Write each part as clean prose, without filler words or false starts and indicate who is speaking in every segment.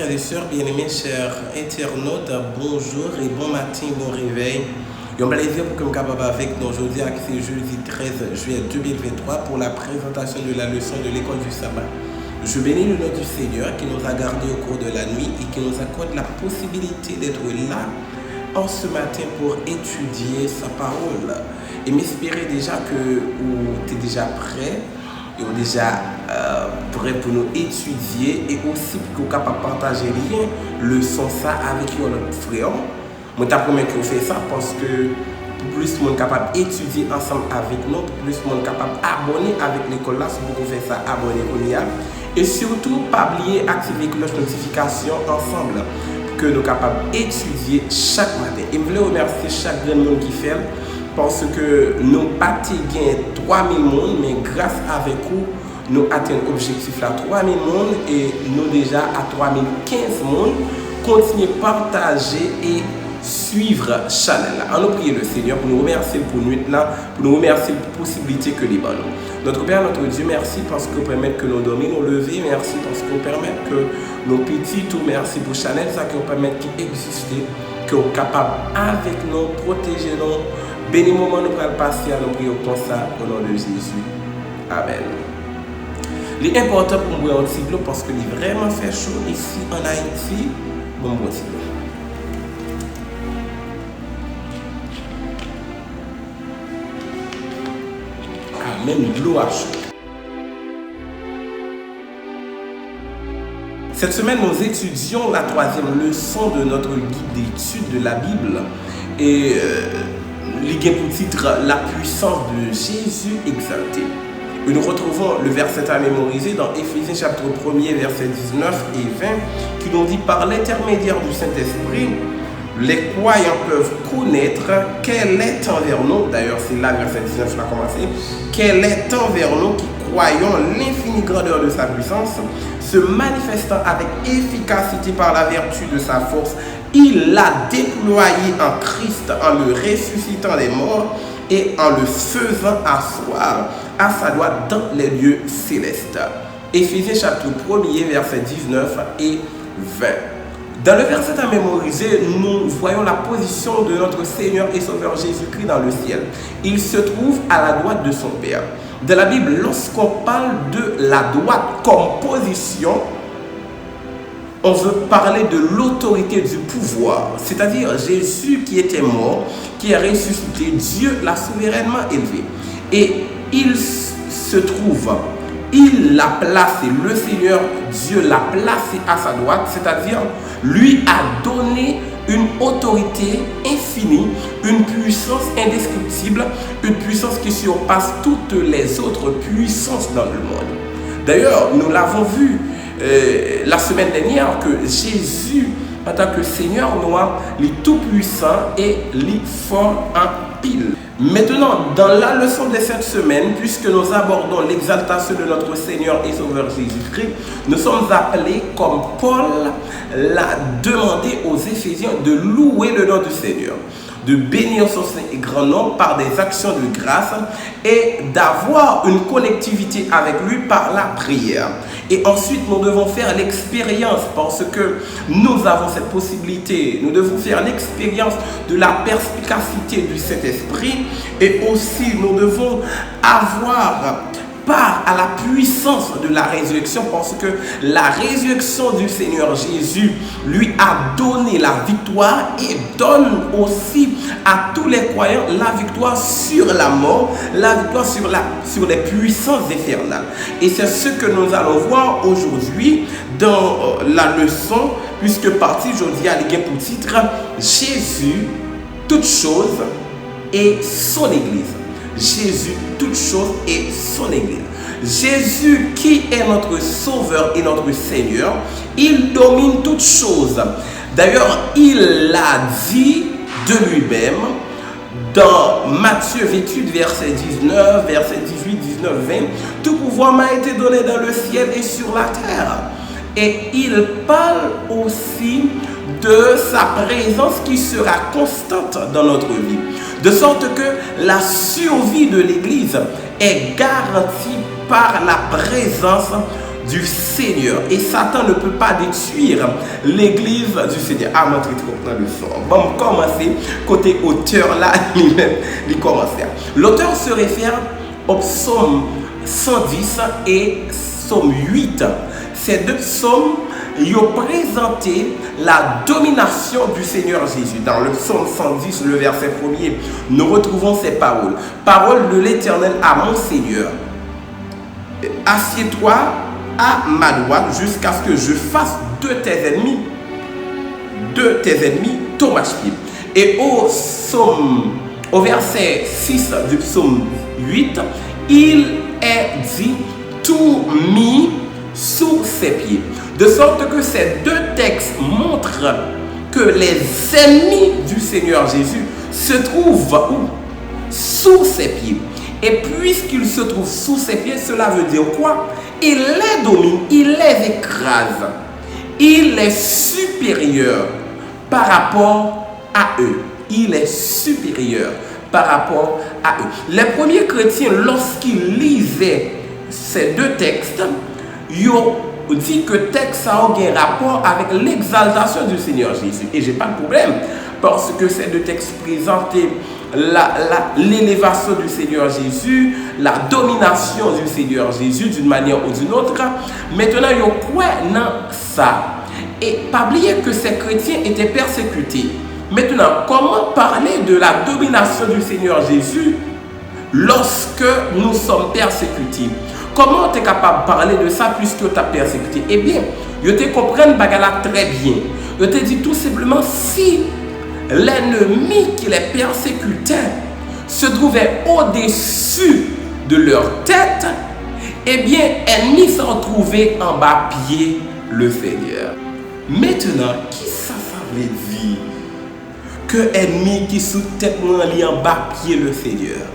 Speaker 1: frères et sœurs, bien-aimés, chers internautes, bonjour et bon matin, bon réveil. Et on va plaisir pour que nous capable avec nous aujourd'hui, c'est jeudi 13 juillet 2023 pour la présentation de la leçon de l'école du sabbat. Je bénis le nom du Seigneur qui nous a gardés au cours de la nuit et qui nous accorde la possibilité d'être là en ce matin pour étudier sa parole. Et m'espérer déjà que tu es déjà prêt et déjà prêt pour nous étudier et aussi pour qu'on capable partager rien leçon ça avec notre frère. Moi je promets que vous faites ça parce que plus de monde capable d'étudier ensemble avec nous, plus de monde capable d'abonner avec l'école là, si vous faites ça, abonnez-vous. Et surtout, pas oublier d'activer la cloche notification ensemble pour que nous capables d'étudier chaque matin. Et je voulais remercier chaque grand monde qui fait parce que nous pas gagné 3000 monde, mais grâce avec vous, nous atteignons l'objectif là 3000 monde et nous déjà à 3015 monde. Continuez à partager et suivre Chanel. On nous prie le Seigneur pour nous remercier pour nuit là, pour nous remercier pour la possibilité que les bonnes. Notre Père, notre Dieu, merci parce que vous permettez que nous dormions, nous lever, merci parce que vous permettez que nos petits, tout merci pour Chanel, ça que vous permettez qu'il existe, que vous êtes capable avec nous, protéger nous, bénis moment nous allons passer à nous prier comme ça au nom de Jésus. Amen. Il est important pour nous un petit peu parce qu'il est vraiment fait chaud ici en Haïti. Bon petit peu. Même l'eau à chaud. Cette semaine, nous étudions la troisième leçon de notre guide d'étude de la Bible et il y a pour titre La puissance de Jésus exalté. Et nous retrouvons le verset à mémoriser dans Éphésiens chapitre 1er, versets 19 et 20 qui nous dit par l'intermédiaire du Saint-Esprit, les croyants peuvent connaître quel est envers nous, d'ailleurs c'est là verset 19 qui a commencé, quel est envers nous qui croyons l'infinie grandeur de sa puissance, se manifestant avec efficacité par la vertu de sa force, il l'a déployé en Christ en le ressuscitant des morts et en le faisant asseoir à sa droite dans les lieux célestes. Éphésiens chapitre 1er, versets 19 et 20. Dans le verset à mémoriser, nous voyons la position de notre Seigneur et Sauveur Jésus-Christ dans le ciel. Il se trouve à la droite de son Père. Dans la Bible, lorsqu'on parle de la droite comme position, on veut parler de l'autorité du pouvoir, c'est-à-dire Jésus qui était mort, qui est ressuscité, Dieu l'a souverainement élevé. Et il se trouve, il l'a placé, le Seigneur Dieu l'a placé à sa droite, c'est-à-dire lui a donné une autorité infinie, une puissance indescriptible, une puissance qui surpasse toutes les autres puissances dans le monde. D'ailleurs, nous l'avons vu la semaine dernière que Jésus, en tant que Seigneur noir, est tout puissant et est fort en pile. Maintenant, dans la leçon de cette semaine, puisque nous abordons l'exaltation de notre Seigneur et Sauveur Jésus-Christ, nous sommes appelés, comme Paul l'a demandé aux Éphésiens, de louer le nom du Seigneur, de bénir son saint et grand nom par des actions de grâce et d'avoir une connectivité avec lui par la prière. Et ensuite, nous devons faire l'expérience parce que nous avons cette possibilité. Nous devons faire l'expérience de la perspicacité du Saint-Esprit et aussi nous devons avoir part à la puissance de la résurrection parce que la résurrection du Seigneur Jésus lui a donné la victoire et donne aussi à tous les croyants la victoire sur la mort, la victoire sur les puissances infernales. Et c'est ce que nous allons voir aujourd'hui dans la leçon, puisque partie aujourd'hui a les pour titre Jésus, toute chose et son Église. Jésus, toute chose et son Église. Jésus qui est notre Sauveur et notre Seigneur, il domine toutes choses. D'ailleurs, il l'a dit de lui-même dans Matthieu 28, verset 19, verset 18, 19, 20. Tout pouvoir m'a été donné dans le ciel et sur la terre. Et il parle aussi de sa présence qui sera constante dans notre vie. De sorte que la survie de l'Église est garantie par la présence du Seigneur. Et Satan ne peut pas détruire l'église du Seigneur. Ah, moi, très trop dans le son. Bon, commencer côté auteur là, lui-même, il commence. L'auteur se réfère au psaume 110 et psaume 8. Ces deux psaumes ils ont présenté la domination du Seigneur Jésus. Dans le psaume 110, le verset 1er, nous retrouvons ces paroles. Parole de l'Éternel à mon Seigneur. Assieds-toi à ma droite jusqu'à ce que je fasse de tes ennemis ton marchepied. Et au verset 6 du psaume 8, il est dit tout mis sous ses pieds. De sorte que ces deux textes montrent que les ennemis du Seigneur Jésus se trouvent où? Sous ses pieds. Et puisqu'ils se trouvent sous ses pieds, cela veut dire quoi? Il les domine, il les écrase. Il est supérieur par rapport à eux. Il est supérieur par rapport à eux. Les premiers chrétiens, lorsqu'ils lisaient ces deux textes, ils ont dit que le texte a un rapport avec l'exaltation du Seigneur Jésus. Et je n'ai pas de problème, parce que ces deux textes présentaient l'élévation du Seigneur Jésus, la domination du Seigneur Jésus d'une manière ou d'une autre. Maintenant, ils ont quoi dans ça? Et pas oublier que ces chrétiens étaient persécutés. Maintenant, comment parler de la domination du Seigneur Jésus lorsque nous sommes persécutés? Comment tu es capable de parler de ça puisque tu as persécuté? Eh bien, je te comprends très bien. Je te dis tout simplement, si l'ennemi qui les persécutait se trouvait au-dessus de leur tête, eh bien, l'ennemi s'en trouvait en bas pied le Seigneur. Maintenant, qui ça veut dire que l'ennemi qui sous tête nous en bas pied le Seigneur?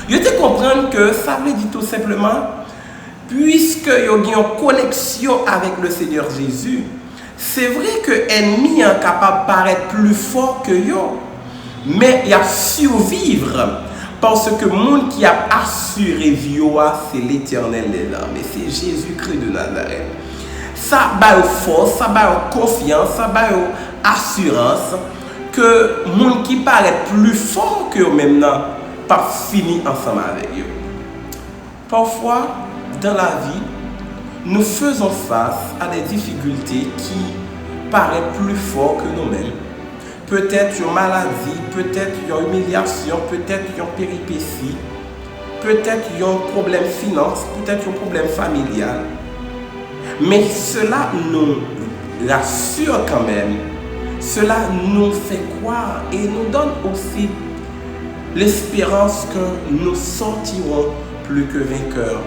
Speaker 1: Je te comprends que ça veut dire tout simplement, puisque il y a une connexion avec le Seigneur Jésus, c'est vrai que l'ennemi est capable de paraître plus fort que yo, mais il a survivre parce que le monde qui a assuré vie, c'est l'Éternel des armées, c'est Jésus-Christ de Nazareth. Ça a force, ça a confiance, ça a assurance que le monde qui paraît plus fort que eux maintenant pas fini ensemble avec eux. Parfois, dans la vie, nous faisons face à des difficultés qui paraissent plus fortes que nous-mêmes. Peut-être une maladie, peut-être une humiliation, peut-être une péripétie, peut-être un problème financier, peut-être un problème familial. Mais cela nous rassure quand même. Cela nous fait croire et nous donne aussi l'espérance que nous sortirons plus que vainqueurs.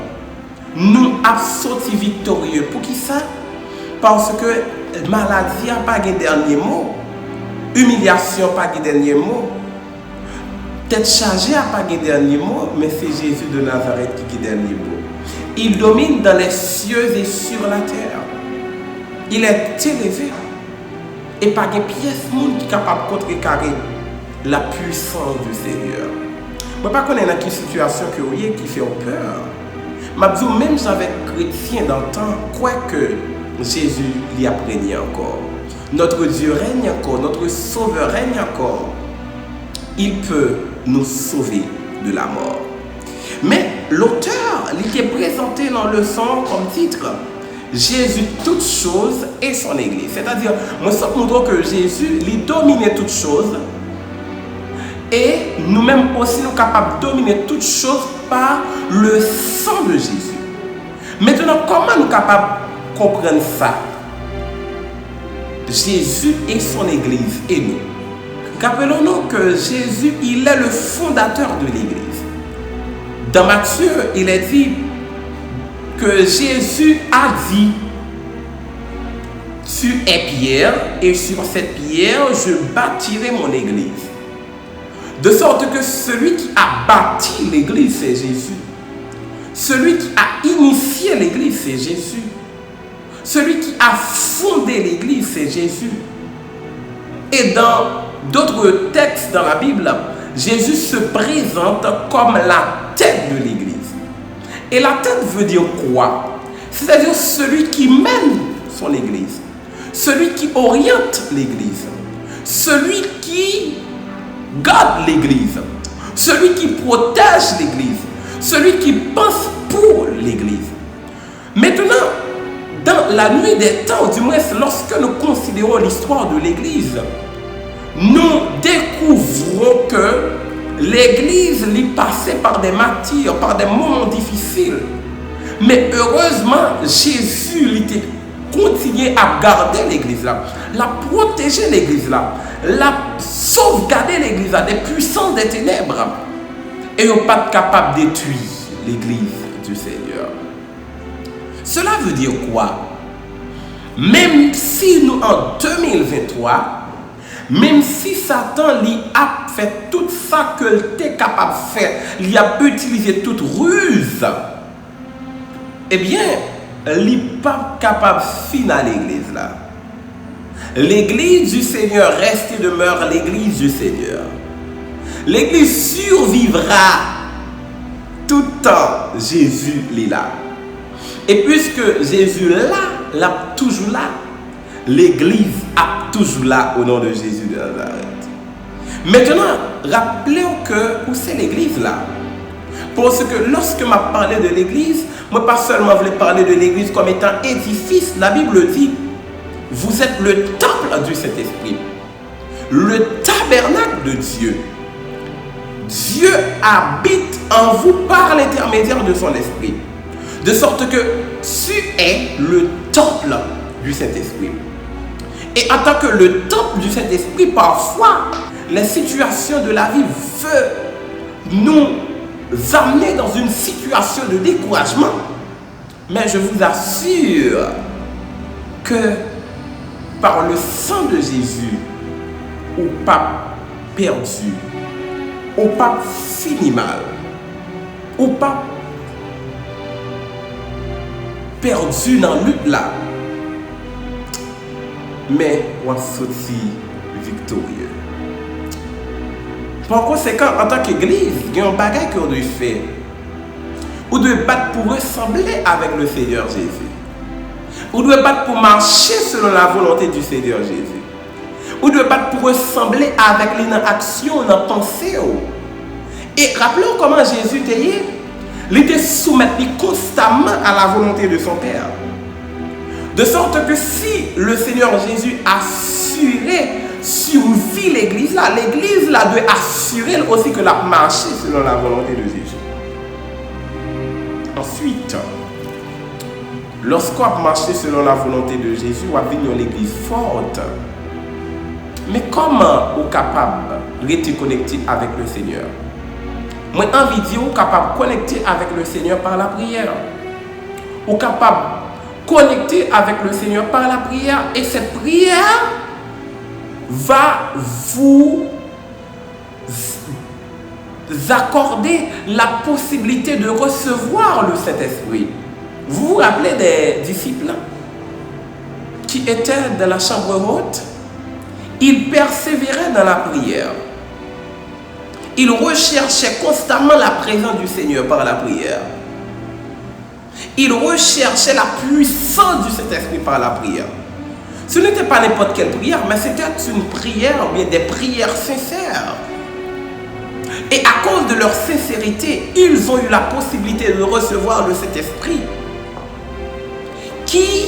Speaker 1: Nous sommes sortis victorieux. Pour qui ça? Parce que maladie n'a pas de dernier mot. Humiliation n'a pas de dernier mot. Tête chargée n'a pas de dernier mot. Mais c'est Jésus de Nazareth qui a le dernier mot. Il domine dans les cieux et sur la terre. Il est élevé. Et pas de pièce monde qui est capable de contrecarrer la puissance du Seigneur. Je ne sais pas qu'on est dans quelle situation qui fait peur. Je dis même avec chrétien dans le temps, quoi que Jésus l'y a régné encore. Notre Dieu règne encore, notre Sauveur règne encore. Il peut nous sauver de la mort. Mais l'auteur, il est présenté dans le son comme titre Jésus toutes choses et son Église. C'est-à-dire, nous montrons que Jésus, il dominait toutes choses. Et nous-mêmes aussi, nous sommes capables de dominer toutes choses par le sang de Jésus. Maintenant, comment nous sommes capables de comprendre ça? Jésus et son Église et nous. Rappelons-nous que Jésus, il est le fondateur de l'Église. Dans Matthieu, il est dit que Jésus a dit: tu es pierre et sur cette pierre, je bâtirai mon Église. De sorte que celui qui a bâti l'Église, c'est Jésus. Celui qui a initié l'Église, c'est Jésus. Celui qui a fondé l'Église, c'est Jésus. Et dans d'autres textes dans la Bible, Jésus se présente comme la tête de l'Église. Et la tête veut dire quoi? c'est-à-dire celui qui mène son Église, celui qui oriente l'Église, celui qui garde l'Église, celui qui protège l'Église, celui qui pense pour l'Église. Maintenant, dans la nuit des temps, du moins lorsque nous considérons l'histoire de l'Église, nous découvrons que l'Église est passée par des martyrs, par des moments difficiles. Mais heureusement, Jésus était continué à garder l'Église là, la protéger l'Église là, la sauvegarder l'Église là des puissances des ténèbres. Et ils n'est pas capable de détruire l'Église du Seigneur. Cela veut dire quoi? Même si nous en 2023, même si Satan lui a fait tout ça que était capable de faire, il a utilisé toute ruse, eh bien, il n'est pas capable de finir l'église là. L'église du Seigneur reste et demeure l'église du Seigneur. L'église survivra tout le temps. Jésus est là. Et puisque Jésus est là, toujours là, l'église est toujours là au nom de Jésus de Nazareth. Maintenant, rappelez-vous que où c'est l'église là. Parce que lorsque je parlé de l'église, moi pas seulement voulais parler de l'église comme étant édifice. La Bible dit, vous êtes le temple du Saint-Esprit, le tabernacle de Dieu. Dieu habite en vous par l'intermédiaire de son esprit. De sorte que tu es le temple du Saint-Esprit. Et en tant que le temple du Saint-Esprit, parfois, les situations de la vie veulent nous amener dans une situation de découragement. Mais je vous assure que par le sang de Jésus, ou pas perdu, ou pas fini mal, ou pas perdu dans la lutte là, mais on sorti victorieux. Par conséquent, en tant qu'église, il y a un bagage qu'on doit faire. Ou doit battre pour ressembler avec le Seigneur Jésus. Ou doit battre pour marcher selon la volonté du Seigneur Jésus. Ou doit battre pour ressembler avec les actions, les pensées. Et rappelons comment Jésus était. Il était soumis constamment à la volonté de son Père. De sorte que si le Seigneur Jésus assurait survit l'église là doit assurer aussi que la marché selon la volonté de Jésus. Ensuite, lorsqu'on a marché selon la volonté de Jésus, on va venir à l'église forte. Mais comment on est capable de rester connecté avec le Seigneur? Moi, envie de dire, on est capable de connecter avec le Seigneur par la prière. On est capable de connecter avec le Seigneur par la prière. Et cette prière va vous accorder la possibilité de recevoir le Saint-Esprit. Vous vous rappelez des disciples qui étaient dans la chambre haute? Ils persévéraient dans la prière. Ils recherchaient constamment la présence du Seigneur par la prière. Ils recherchaient la puissance du Saint-Esprit par la prière. Ce n'était pas n'importe quelle prière, mais c'était une prière, ou bien des prières sincères. Et à cause de leur sincérité, ils ont eu la possibilité de recevoir le Saint-Esprit qui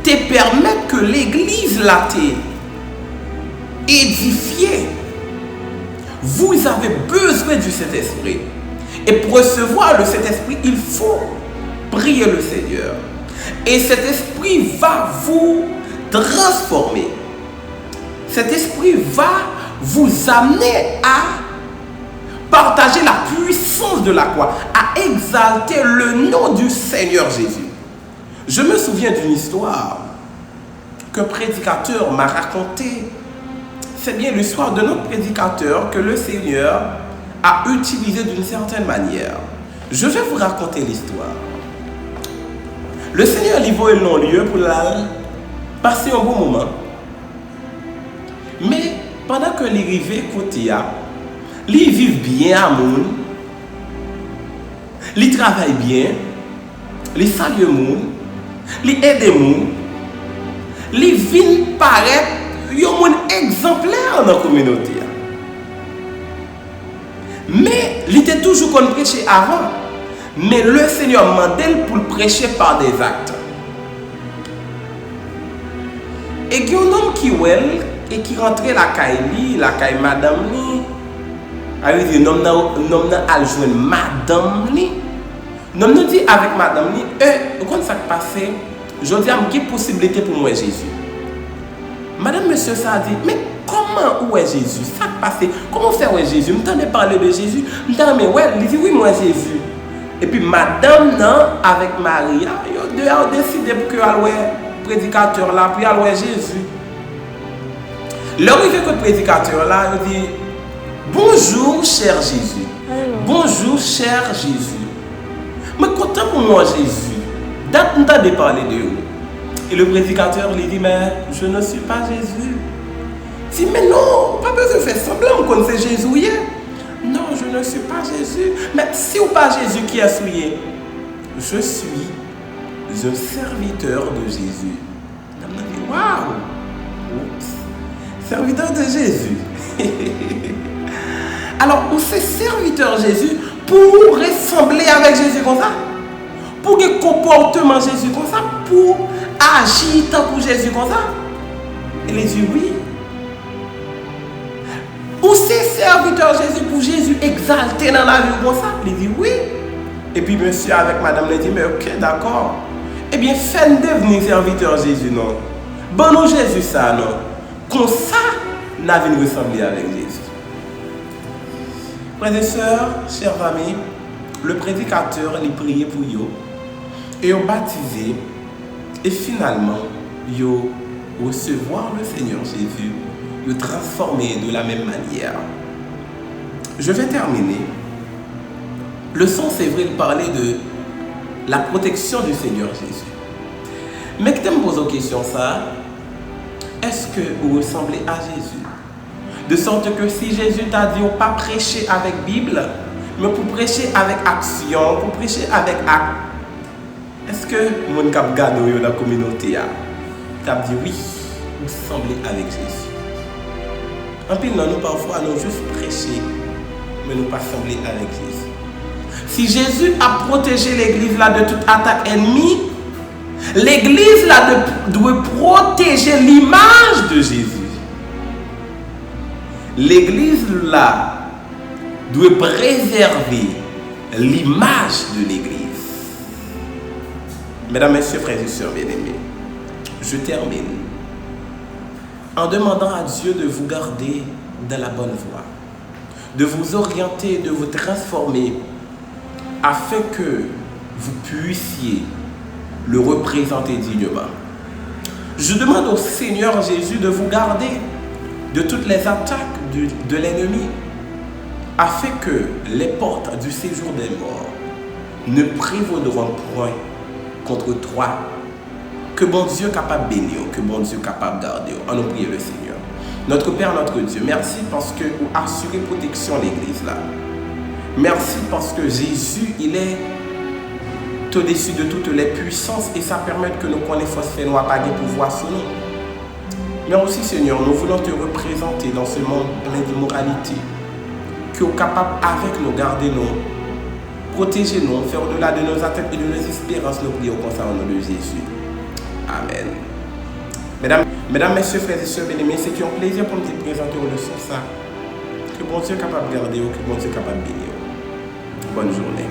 Speaker 1: te permet que l'église là t'est édifiée. Vous avez besoin du Saint-Esprit. Et pour recevoir le Saint-Esprit, il faut prier le Seigneur. Et cet esprit va vous transformer. Cet esprit va vous amener à partager la puissance de la croix, à exalter le nom du Seigneur Jésus. Je me souviens d'une histoire qu'un prédicateur m'a racontée. C'est bien l'histoire de notre prédicateur que le Seigneur a utilisé d'une certaine manière. Je vais vous raconter l'histoire. Le Seigneur lui voit un long lieu pour passer un bon moment. Mais pendant que les arrivés côté ils vivent bien à monde, ils travaillent bien, ils saluent le monde, li aide nous, li vient paraître un exemplaire dans la communauté. Mais il était toujours qu'on prêchait avant. Mais le Seigneur mandel pour le prêcher par des actes. Et il y a un homme qui et qui rentrait la caille madame li. Avec un homme a joué madame li. L'homme nous dit avec madame li, quand ça passe, je dis à moi, quelle possibilité pour moi Jésus. Madame, monsieur, ça a dit, mais comment où est Jésus? Ça passe, comment faire où est Jésus? Je m'entendais parler de Jésus. Je me disais, mais ouais, il dit, oui, moi Jésus. Et puis madame, non, avec Maria, ils ont décidé pour que le prédicateur là, puis aller Jésus. L'arrivée que le prédicateur là, il dit, bonjour cher Jésus. Bonjour cher Jésus. Mais content pour moi Jésus. Date nous t'avons parlé de vous. Et le prédicateur lui dit, mais je ne suis pas Jésus. Il dit, mais non, pas besoin de faire semblant, on connaît Jésus hier. Non, je ne suis pas Jésus. Mais si ou pas Jésus qui a souillé, je suis un serviteur de Jésus. On a dit, waouh! Serviteur de Jésus. Alors, on fait serviteur de Jésus pour ressembler avec Jésus comme ça. Pour que comportement Jésus comme ça. Pour agir tant pour Jésus comme ça. Il dit oui. Ou c'est serviteur Jésus pour Jésus exalté dans la vie comme ça? Il dit oui. Et puis monsieur avec madame il dit mais ok d'accord. Eh bien faites devenir serviteur Jésus non. Bon nous Jésus ça non. Comme ça nous allons ressembler avec Jésus. Frères et sœurs, chers amis, le prédicateur il priait pour eux et ils baptisé et finalement ils recevoir le Seigneur Jésus. Le transformer de la même manière. Je vais terminer. Le son, c'est vrai, de parler de la protection du Seigneur Jésus. Mais que tu me poses une question, ça, est-ce que vous ressemblez à Jésus? De sorte que si Jésus t'a dit, pas prêcher avec Bible, mais pour prêcher avec action, pour prêcher avec acte, est-ce que mon cap gado dans la communauté a dit oui, vous ressemblez avec Jésus? En plus, nous parfois, nous juste prêcher, mais nous pas sembler avec Jésus. Si Jésus a protégé l'église là de toute attaque ennemie, l'église là doit protéger l'image de Jésus. L'église là doit préserver l'image de l'église. Mesdames, messieurs, frères et sœurs bien-aimés, je termine en demandant à Dieu de vous garder dans la bonne voie, de vous orienter, de vous transformer, afin que vous puissiez le représenter dignement. Je demande au Seigneur Jésus de vous garder de toutes les attaques de l'ennemi, afin que les portes du séjour des morts ne prévaudront point contre toi. Que bon Dieu capable de bénir, que bon Dieu capable de garder. On nous prie le Seigneur. Notre Père, notre Dieu, merci parce que vous assurez protection à l'église là. Merci parce que Jésus, il est au-dessus de toutes les puissances et ça permet que nous connaissions ce fait nous pas de pouvoir sur nous. Mais aussi, Seigneur, nous voulons te représenter dans ce monde plein d'immoralité. Que vous êtes capable avec nous garder nous, protéger nous, faire au-delà de nos attentes et de nos espérances, nous prions concernant le nom de Jésus. Amen. Mesdames, messieurs, frères et sœurs bien-aimés, c'est un plaisir pour nous présenter au leçon ça. Que bon Dieu est capable de garder, que bon Dieu est capable de bénir. Bonne journée.